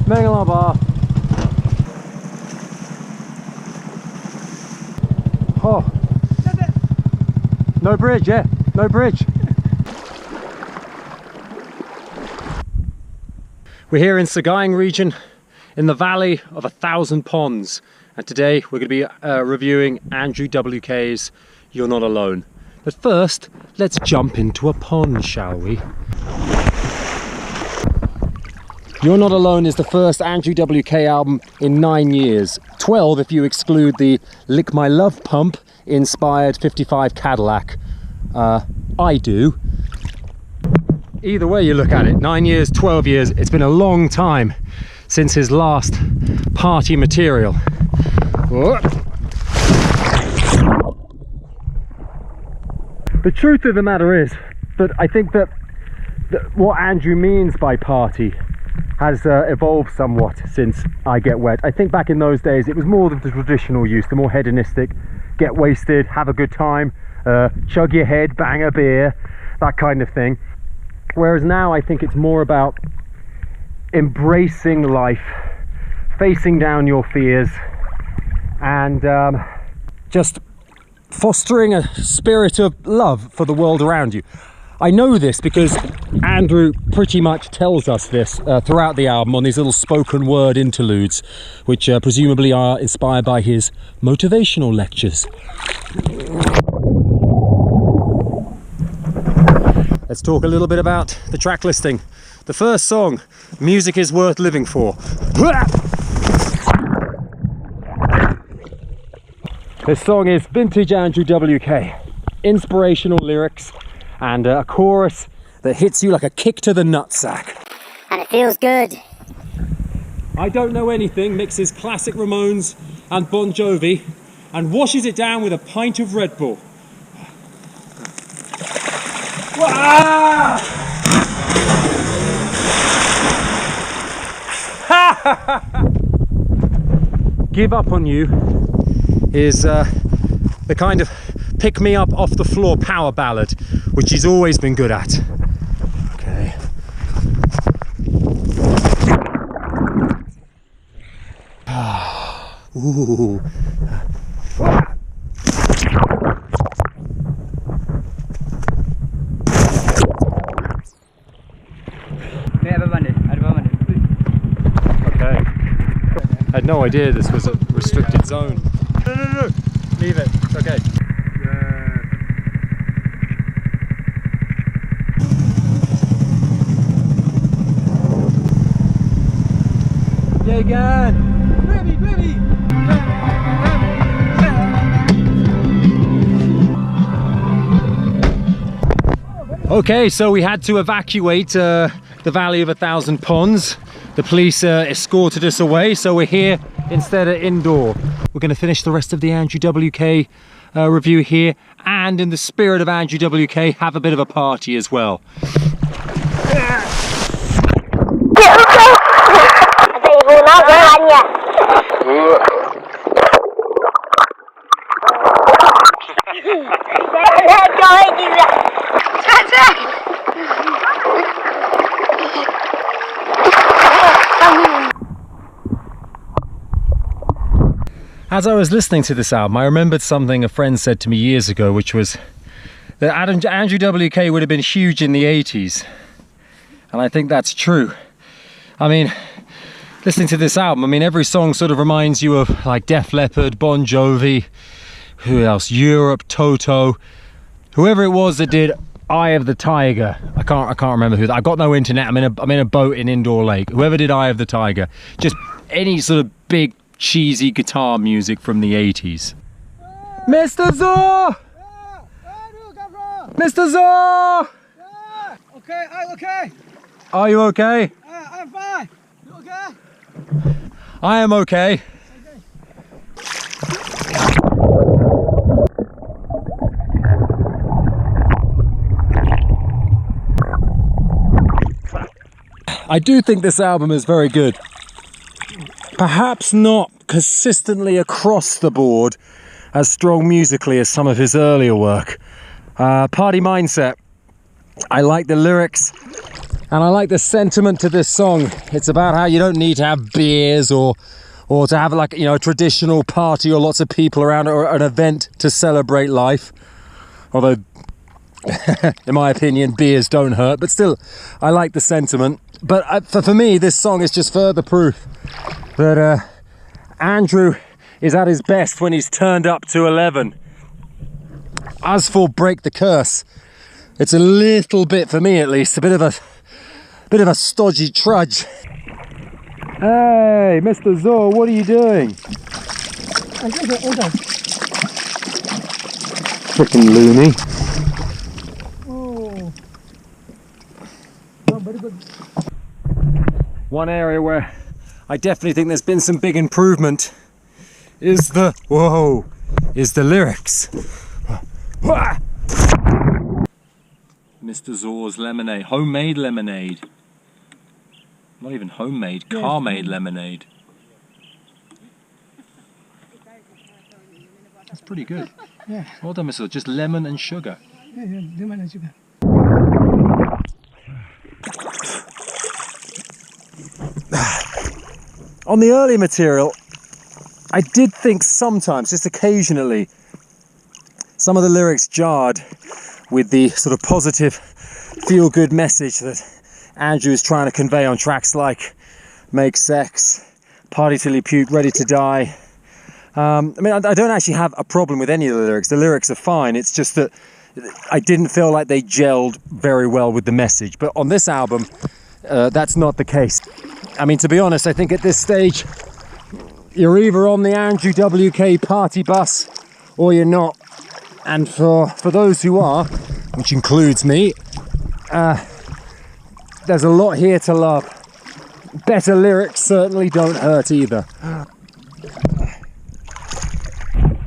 Mengalaba. Oh. No bridge, yeah? No bridge. We're here in Sagaing region in the Valley of 1,000 Ponds. And today we're going to be reviewing Andrew WK's You're Not Alone. But first, let's jump into a pond, shall we? You're Not Alone is the first Andrew WK album in 9 years. 12 if you exclude the Lick My Love Pump inspired 55 Cadillac. I do. Either way you look at it, 9 years, 12 years, it's been a long time since his last party material. Whoa. The truth of the matter is that I think that what Andrew means by party has evolved somewhat since I Get Wet. I think back in those days it was more of the traditional use, the more hedonistic, get wasted, have a good time, chug your head, bang a beer, that kind of thing. Whereas now I think it's more about embracing life, facing down your fears, and just fostering a spirit of love for the world around you. I know this because Andrew pretty much tells us this throughout the album on these little spoken word interludes, which presumably are inspired by his motivational lectures. Let's talk a little bit about the track listing. The first song, Music is Worth Living For. This song is vintage Andrew WK. Inspirational lyrics and a chorus that hits you like a kick to the nutsack. And it feels good. I Don't Know Anything mixes classic Ramones and Bon Jovi and washes it down with a pint of Red Bull. Give Up On You is the kind of pick me up off the floor power ballad which he's always been good at. Okay. Ooh. Okay. I had no idea this was a restricted zone. No. Leave it. It's okay. Yeah, again. Okay, so we had to evacuate the Valley of 1,000 Ponds. The police escorted us away, so we're here instead of Indaw. We're going to finish the rest of the Andrew WK review here, and in the spirit of Andrew WK, have a bit of a party as well. As I was listening to this album, I remembered something a friend said to me years ago, which was that Andrew WK would have been huge in the 80s. And I think that's true. I mean, listening to this album, I mean, every song sort of reminds you of like Def Leppard, Bon Jovi, who else? Europe, Toto, whoever it was that did Eye of the Tiger. I can't remember who. I've got no internet. I'm in a boat in Indaw Lake. Whoever did Eye of the Tiger, just any sort of big cheesy guitar music from the 80s. Mr. Zor! Mr. Zor! Okay, I'm okay. Are you okay? I'm fine. You okay? I am okay. I do think this album is very good. Perhaps not consistently across the board as strong musically as some of his earlier work. Party Mindset, I like the lyrics. And I like the sentiment to this song. It's about how you don't need to have beers or to have like, you know, a traditional party or lots of people around or an event to celebrate life. Although, in my opinion, beers don't hurt, but still, I like the sentiment. But for me, this song is just further proof that Andrew is at his best when he's turned up to 11. As for Break the Curse, it's a little bit, for me at least, a bit of a stodgy trudge. Hey, Mr. Zor, what are you doing? Frickin' loony. Oh. Oh, very good. One area where I definitely think there's been some big improvement is the lyrics. Mr. Zor's lemonade, homemade lemonade. Not even homemade, car-made lemonade. That's pretty good. Yeah. Well done, Mr. Zor. Just lemon and sugar. Yeah, lemon and sugar. On the early material, I did think sometimes, just occasionally, some of the lyrics jarred with the sort of positive, feel-good message that Andrew is trying to convey on tracks like Make Sex, Party Till You Puke, Ready to Die. I mean, I don't actually have a problem with any of the lyrics. The lyrics are fine. It's just that I didn't feel like they gelled very well with the message. But on this album, that's not the case. I mean, to be honest, I think at this stage, you're either on the Andrew WK party bus or you're not. And for those who are, which includes me, there's a lot here to love. Better lyrics certainly don't hurt either.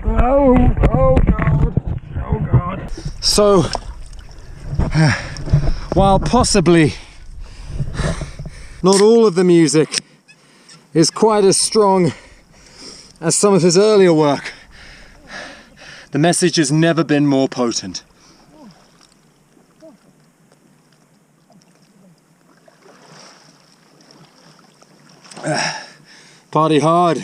Oh God. So, while possibly not all of the music is quite as strong as some of his earlier work, the message has never been more potent. Party hard.